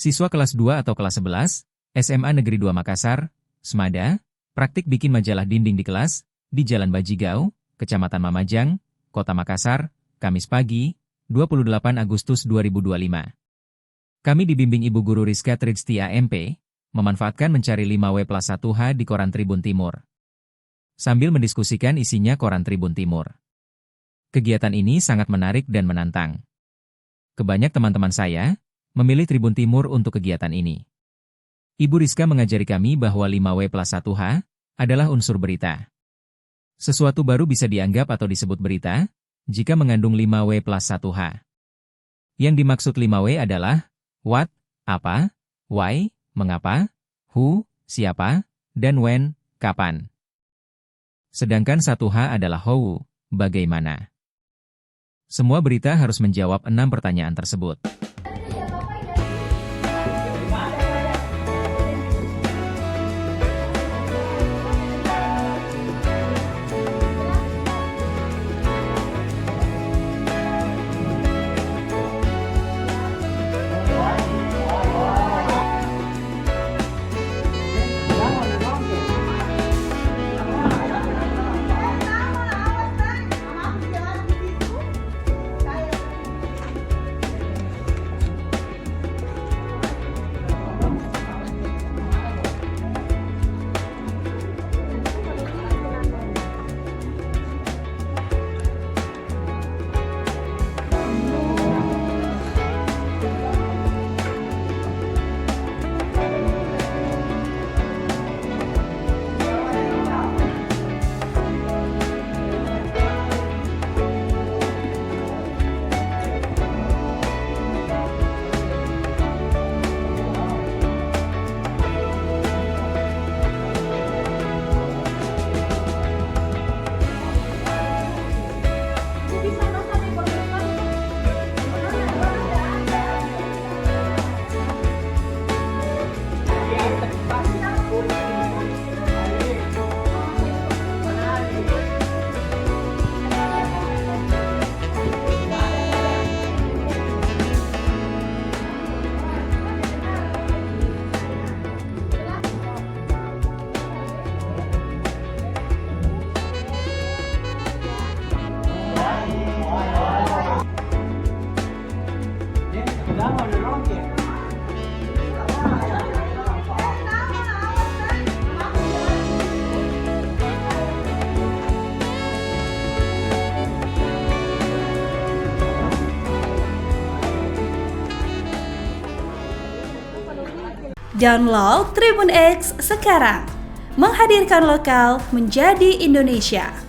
Siswa kelas 2 atau kelas 11, SMA Negeri 2 Makassar, Semada, praktik bikin majalah dinding di kelas, di Jalan Bajigau, Kecamatan Mamajang, Kota Makassar, Kamis pagi, 28 Agustus 2025. Kami dibimbing Ibu Guru Rizka Tridstia MP, memanfaatkan mencari 5W+1H di Koran Tribun Timur. Sambil mendiskusikan isinya Koran Tribun Timur. Kegiatan ini sangat menarik dan menantang. Kebanyak teman-teman saya memilih Tribun Timur untuk kegiatan ini. Ibu Rizka mengajari kami bahwa 5W+1H adalah unsur berita. Sesuatu baru bisa dianggap atau disebut berita jika mengandung 5W+1H. Yang dimaksud 5W adalah what, apa, why, mengapa, who, siapa, dan when, kapan. Sedangkan 1H adalah how, bagaimana. Semua berita harus menjawab 6 pertanyaan tersebut. Download Tribun X sekarang, menghadirkan lokal menjadi Indonesia.